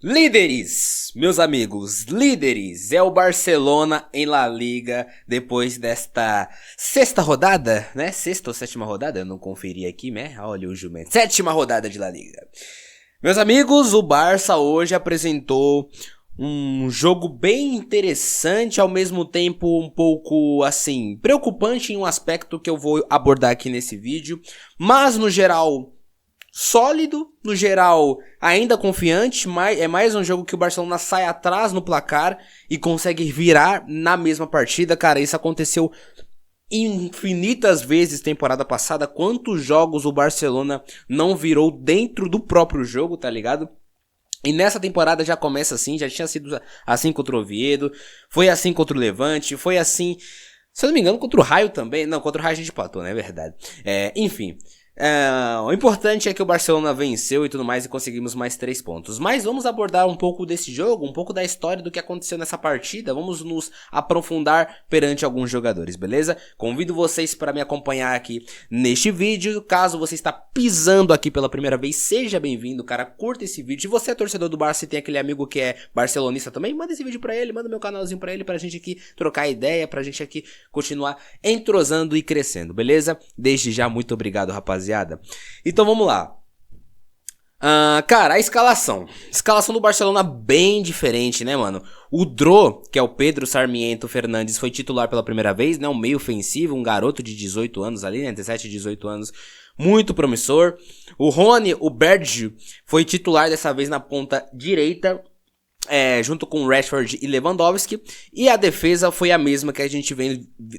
Líderes, meus amigos, líderes, é o Barcelona em La Liga depois desta sexta rodada, né? Sexta ou sétima rodada? Eu não conferi aqui, né? Olha o jumento. Sétima rodada de La Liga. Meus amigos, o Barça hoje apresentou um jogo bem interessante, ao mesmo tempo um pouco, assim, preocupante em um aspecto que eu vou abordar aqui nesse vídeo, mas no geral sólido, no geral ainda confiante, mas é mais um jogo que o Barcelona sai atrás no placar e consegue virar na mesma partida. Cara, isso aconteceu infinitas vezes temporada passada. Quantos jogos o Barcelona não virou dentro do próprio jogo, tá ligado? E nessa temporada já começa assim, já tinha sido assim contra o Oviedo, foi assim contra o Levante, foi assim, se eu não me engano, contra o Raio também. Não, contra o Raio a gente empatou, né? É verdade. Enfim. O importante é que o Barcelona venceu e tudo mais e conseguimos mais 3 pontos. Mas vamos abordar um pouco desse jogo, um pouco da história do que aconteceu nessa partida. Vamos nos aprofundar perante alguns jogadores, beleza? Convido vocês para me acompanhar aqui neste vídeo. Caso você está pisando aqui pela primeira vez, seja bem-vindo, cara. Curta esse vídeo. Se você é torcedor do Barça e tem aquele amigo que é barcelonista também, manda esse vídeo pra ele, manda meu canalzinho pra ele, pra gente aqui trocar ideia, pra gente aqui continuar entrosando e crescendo, beleza? Desde já, muito obrigado, rapaziada. Então vamos lá. Cara, a escalação do Barcelona bem diferente, né, mano? O Dro, que é o Pedro Sarmiento Fernandes, foi titular pela primeira vez, né? Um meio ofensivo, um garoto de 18 anos ali, né? 17, 18 anos, muito promissor. O Rony, o Berge, foi titular dessa vez na ponta direita, junto com Rashford e Lewandowski, e a defesa foi a mesma que a gente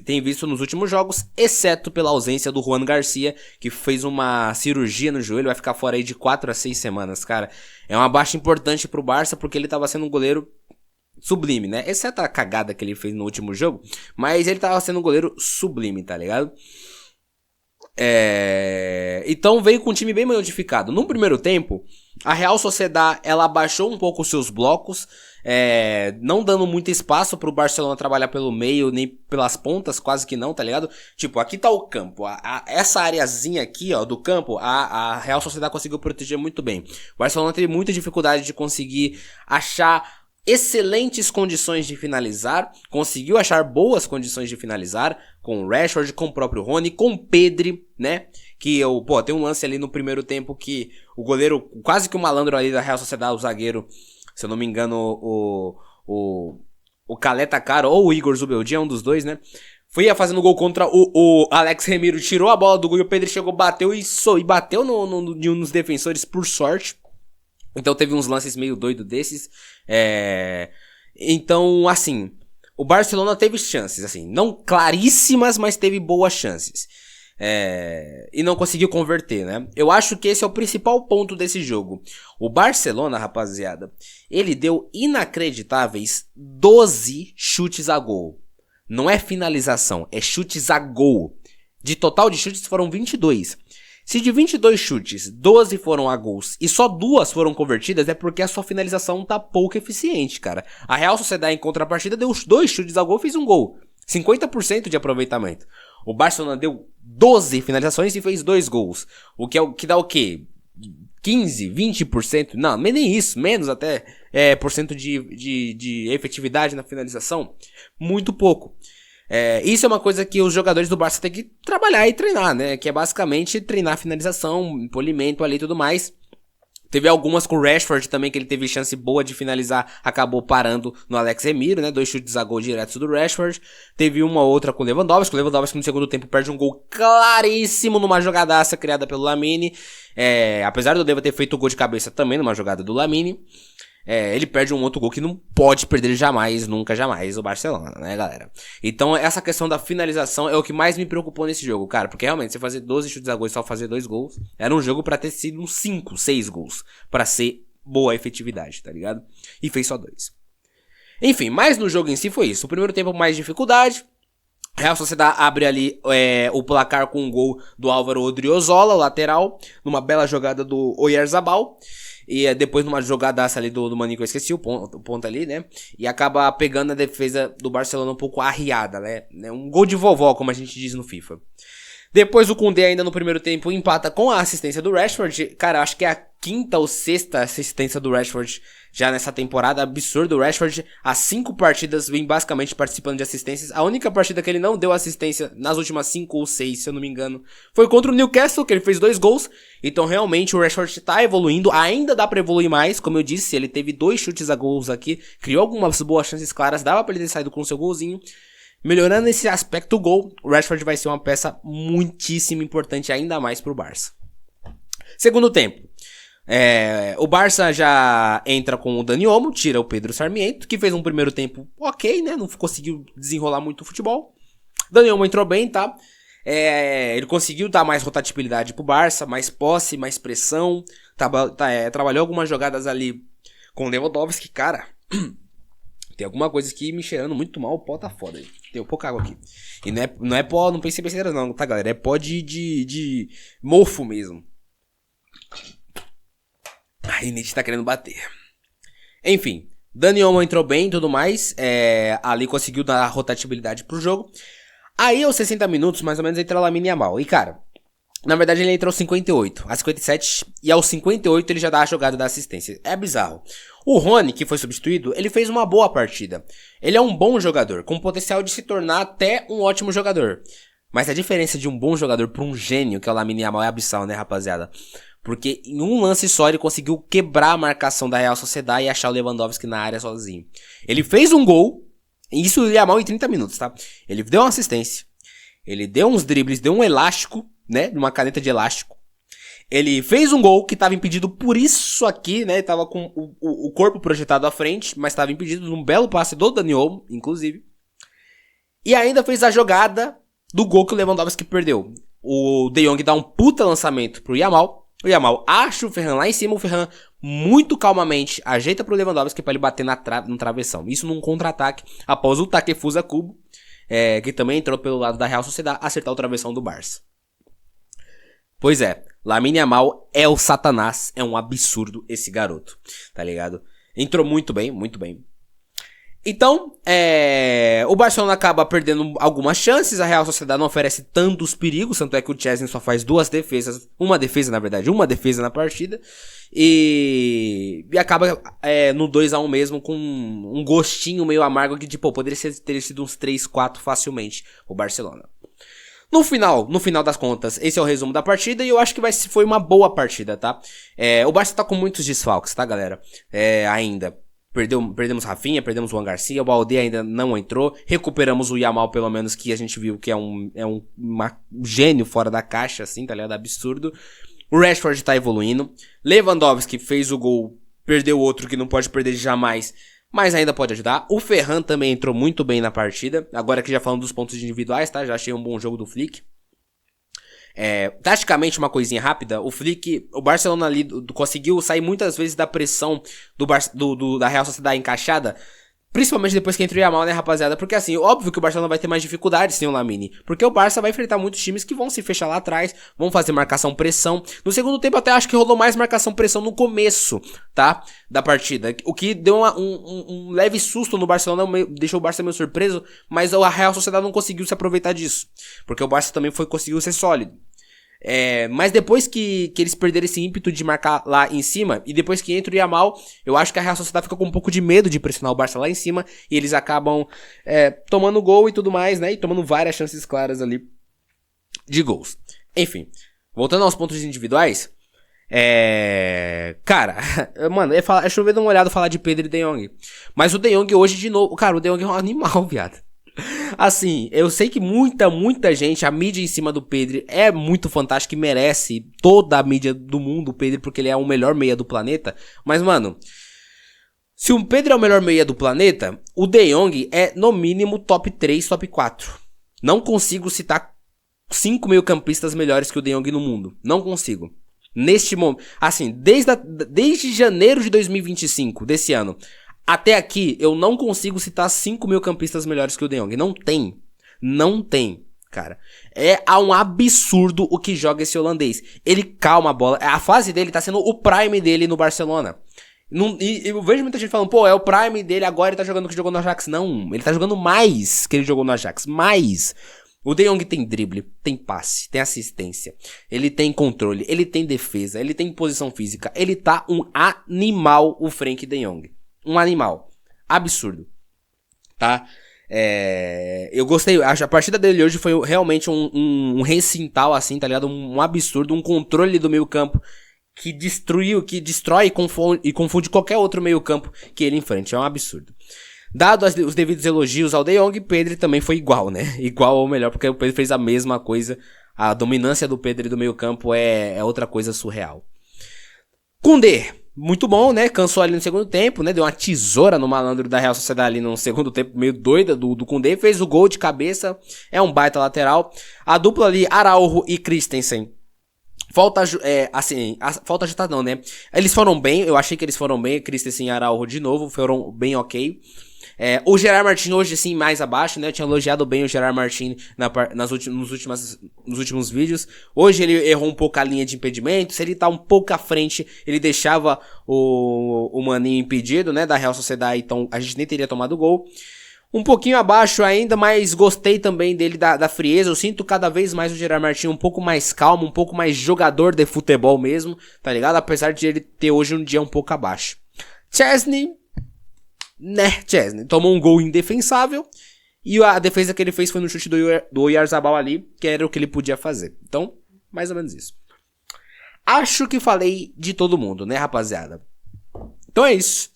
tem visto nos últimos jogos, exceto pela ausência do Juan Garcia, que fez uma cirurgia no joelho, vai ficar fora aí de 4 a 6 semanas, cara. É uma baixa importante pro Barça, porque ele tava sendo um goleiro sublime, né? Exceto a cagada que ele fez no último jogo, mas ele tava sendo um goleiro sublime, tá ligado? Então veio com um time bem modificado. No primeiro tempo, a Real Sociedad ela abaixou um pouco os seus blocos, não dando muito espaço pro Barcelona trabalhar pelo meio, nem pelas pontas, quase que não, tá ligado? Tipo, aqui tá o campo, essa areazinha aqui, ó, do campo, a Real Sociedad conseguiu proteger muito bem. O Barcelona teve muita dificuldade de conseguir achar excelentes condições de finalizar, conseguiu achar boas condições de finalizar, com o Rashford, com o próprio Rony, com o Pedri, né, que tem um lance ali no primeiro tempo que o goleiro, quase que o malandro ali da Real Sociedad, o zagueiro, se eu não me engano, o Caleta Caro ou o Igor Zubeldia, um dos dois, né, foi fazendo gol contra o Alex Remiro, tirou a bola do gol e o Pedri chegou, bateu e bateu nos defensores por sorte. Então teve uns lances meio doido desses. Então, assim, o Barcelona teve chances, assim, não claríssimas, mas teve boas chances. E não conseguiu converter, né? Eu acho que esse é o principal ponto desse jogo. O Barcelona, rapaziada, ele deu inacreditáveis 12 chutes a gol. Não é finalização, é chutes a gol. De total de chutes foram 22. Se de 22 chutes, 12 foram a gols e só 2 foram convertidas, é porque a sua finalização tá pouco eficiente, cara. A Real Sociedad, em contrapartida, deu 2 chutes a gol e fez um gol. 50% de aproveitamento. O Barcelona deu 12 finalizações e fez 2 gols. O que dá o quê? 15, 20%? Não, nem isso, menos até por cento de efetividade na finalização. Muito pouco. Isso é uma coisa que os jogadores do Barça têm que trabalhar e treinar, né? Que é basicamente treinar finalização, polimento ali e tudo mais. Teve algumas com o Rashford também, que ele teve chance boa de finalizar, acabou parando no Alex Remiro, né? 2 chutes a gol diretos do Rashford. Teve uma outra com o Lewandowski. O Lewandowski no segundo tempo perde um gol claríssimo numa jogadaça criada pelo Lamine. Apesar do Leva ter feito o gol de cabeça também numa jogada do Lamine. Ele perde um outro gol que não pode perder jamais, nunca jamais, o Barcelona, né, galera? Então essa questão da finalização é o que mais me preocupou nesse jogo, cara. Porque realmente, você fazer 12 chutes a gol e só fazer 2 gols, era um jogo pra ter sido uns 5, 6 gols, pra ser boa efetividade, tá ligado? E fez só 2. Enfim, mas no jogo em si foi isso. O primeiro tempo mais dificuldade. Real Sociedad abre ali o placar com um gol do Álvaro Odriozola, o lateral, numa bela jogada do Oyarzabal. E depois numa jogadaça ali do Maninho, que eu esqueci o ponto ali, né? E acaba pegando a defesa do Barcelona um pouco arriada, né? Um gol de vovó, como a gente diz no FIFA. Depois o Koundé ainda no primeiro tempo empata com a assistência do Rashford. Cara, acho que é a quinta ou sexta assistência do Rashford já nessa temporada. Absurdo. O Rashford, há 5 partidas, vem basicamente participando de assistências. A única partida que ele não deu assistência nas últimas 5 ou 6, se eu não me engano, foi contra o Newcastle, que ele fez 2 gols. Então realmente o Rashford tá evoluindo. Ainda dá pra evoluir mais, como eu disse. Ele teve 2 chutes a gols aqui, criou algumas boas chances claras, dava pra ele ter saído com o seu golzinho. Melhorando esse aspecto do gol, o Rashford vai ser uma peça muitíssimo importante ainda mais pro Barça. Segundo tempo, o Barça já entra com o Dani Olmo, tira o Pedro Sarmiento, que fez um primeiro tempo ok, né? Não conseguiu desenrolar muito o futebol. Dani Olmo entrou bem, tá? Ele conseguiu dar mais rotatividade pro Barça, mais posse, mais pressão. Trabalhou algumas jogadas ali com o Lewandowski, cara. Tem alguma coisa aqui me cheirando muito mal, o pó tá foda aí. Tem pouca água aqui. E não é pó, não pensei besteira não, tá, galera? É pó de mofo mesmo. A rinite tá querendo bater. Enfim, Dani Olmo entrou bem e tudo mais. Ali conseguiu dar rotatividade pro jogo. Aí, aos 60 minutos, mais ou menos, entra o Lamine Yamal. E, cara, na verdade ele entrou aos 58, a 57, e aos 58 ele já dá a jogada da assistência. É bizarro. O Rony, que foi substituído, ele fez uma boa partida. Ele é um bom jogador, com potencial de se tornar até um ótimo jogador. Mas a diferença de um bom jogador para um gênio, que é o Lamine Yamal, é abissal, né, rapaziada? Porque em um lance só ele conseguiu quebrar a marcação da Real Sociedad e achar o Lewandowski na área sozinho. Ele fez um gol, isso o Yamal em 30 minutos, tá? Ele deu uma assistência, ele deu uns dribles, deu um elástico, né, uma caneta de elástico. Ele fez um gol que estava impedido por isso aqui, né? Tava com o corpo projetado à frente, mas estava impedido num belo passe do Dani Olmo, inclusive. E ainda fez a jogada do gol que o Lewandowski perdeu. O De Jong dá um puta lançamento pro Yamal. O Yamal acha o Ferran lá em cima. O Ferran, muito calmamente, ajeita pro Lewandowski para ele bater no travessão. Isso num contra-ataque após o Takefusa Kubo, que também entrou pelo lado da Real Sociedad, acertar o travessão do Barça. Pois é, Lamine Yamal é o satanás, é um absurdo esse garoto, tá ligado? Entrou muito bem, muito bem. Então, o Barcelona acaba perdendo algumas chances, a Real Sociedad não oferece tantos perigos, tanto é que o Chesney só faz 2 defesas, uma defesa na partida, e acaba no 2-1 mesmo, com um gostinho meio amargo que, tipo, poderia ter sido uns 3-4 facilmente, o Barcelona. No final das contas, esse é o resumo da partida e eu acho que foi uma boa partida, tá? O Barça tá com muitos desfalques, tá, galera? Ainda. Perdemos Rafinha, perdemos o Juan Garcia, o Balde ainda não entrou. Recuperamos o Yamal, pelo menos, que a gente viu que é um gênio fora da caixa, assim, tá ligado? Absurdo. O Rashford tá evoluindo. Lewandowski fez o gol, perdeu outro que não pode perder jamais, mas ainda pode ajudar. O Ferran também entrou muito bem na partida. Agora que já falando dos pontos individuais, tá? Já achei um bom jogo do Flick. Taticamente, uma coisinha rápida. O Flick, o Barcelona ali conseguiu sair muitas vezes da pressão da Real Sociedad encaixada. Principalmente depois que entra o Yamal, né, rapaziada? Porque assim, óbvio que o Barcelona vai ter mais dificuldades sem o Lamine. Porque o Barça vai enfrentar muitos times que vão se fechar lá atrás, vão fazer marcação-pressão. No segundo tempo até acho que rolou mais marcação-pressão no começo, tá? Da partida. O que deu um leve susto no Barcelona, deixou o Barça meio surpreso, mas a Real Sociedad não conseguiu se aproveitar disso. Porque o Barça também conseguiu ser sólido. Mas depois que eles perderam esse ímpeto de marcar lá em cima, e depois que entra o Yamal, eu acho que a Real Sociedad fica com um pouco de medo de pressionar o Barça lá em cima, e eles acabam tomando gol e tudo mais, né, e tomando várias chances claras ali de gols. Enfim, voltando aos pontos individuais, cara, mano, é chover dar uma olhada falar de Pedro e De Jong, mas o De Jong hoje de novo, cara, o De Jong é um animal, viado. Assim, eu sei que muita gente, a mídia em cima do Pedro é muito fantástica e merece toda a mídia do mundo, o Pedro, porque ele é o melhor meia do planeta. Mas, mano, se o Pedro é o melhor meia do planeta, o De Jong é, no mínimo, top 3, top 4. Não consigo citar 5 meio-campistas melhores que o De Jong no mundo. Não consigo. Neste momento, assim, desde janeiro de 2025, desse ano, até aqui, eu não consigo citar 5 meio-campistas melhores que o De Jong. Não tem, cara. É um absurdo o que joga esse holandês. Ele calma a bola. A fase dele tá sendo o prime dele no Barcelona. E eu vejo muita gente falando, pô, é o prime dele, agora ele tá jogando o que jogou no Ajax. Não, ele tá jogando mais que ele jogou no Ajax. Mais. O De Jong tem drible, tem passe, tem assistência, ele tem controle, ele tem defesa, ele tem posição física, ele tá um animal, o Frenkie De Jong. Um animal. Absurdo. Tá? Eu gostei, a partida dele hoje foi realmente um recintal assim, tá ligado? Um absurdo, um controle do meio campo que destrói e confunde qualquer outro meio campo que ele enfrente. É um absurdo. Dado os devidos elogios ao De Jong, Pedri também foi igual, né? Igual ou melhor, porque o Pedri fez a mesma coisa. A dominância do Pedri do meio campo é outra coisa surreal. Koundé, muito bom, né? Cansou ali no segundo tempo, né? Deu uma tesoura no malandro da Real Sociedade ali no segundo tempo, meio doida do Koundé. Fez o gol de cabeça, é um baita lateral. A dupla ali, Araujo e Christensen. Falta ajustar não, né? Eles foram bem, eu achei que eles foram bem. Christensen e Araujo de novo, foram bem ok. O Gerard Martin hoje sim mais abaixo, né? Eu tinha elogiado bem o Gerard Martin nos últimos vídeos. Hoje ele errou um pouco a linha de impedimento. Se ele tá um pouco à frente, ele deixava o maninho impedido, né? Da Real Sociedade, então a gente nem teria tomado gol. Um pouquinho abaixo ainda, mas gostei também dele da frieza. Eu sinto cada vez mais o Gerard Martin um pouco mais calmo, um pouco mais jogador de futebol mesmo, tá ligado? Apesar de ele ter hoje um dia um pouco abaixo. Chesney tomou um gol indefensável e a defesa que ele fez foi no chute do Oyarzabal ali, que era o que ele podia fazer. Então, mais ou menos isso. Acho que falei de todo mundo, né, rapaziada? Então é isso.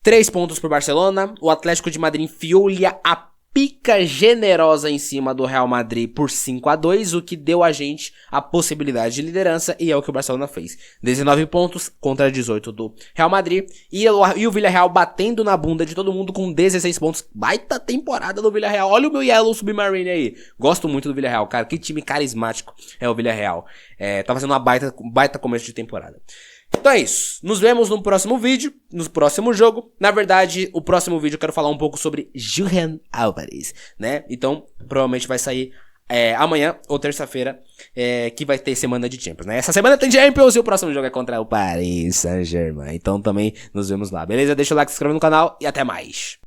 3 pontos pro Barcelona. O Atlético de Madrid enfiou-lhe a pica generosa em cima do Real Madrid por 5-2, o que deu a gente a possibilidade de liderança, e é o que o Barcelona fez. 19 pontos contra 18 do Real Madrid, e o Villarreal batendo na bunda de todo mundo com 16 pontos. Baita temporada do Villarreal. Olha o meu Yellow Submarine aí. Gosto muito do Villarreal, cara. Que time carismático é o Villarreal. Tá fazendo uma baita começo de temporada. Então é isso, nos vemos no próximo vídeo, no próximo jogo. Na verdade, o próximo vídeo eu quero falar um pouco sobre Julián Álvarez, né? Então, provavelmente vai sair amanhã ou terça-feira, que vai ter semana de Champions, né? Essa semana tem Champions e o próximo jogo é contra o Paris Saint-Germain. Então também nos vemos lá, beleza? Deixa o like, se inscreve no canal e até mais.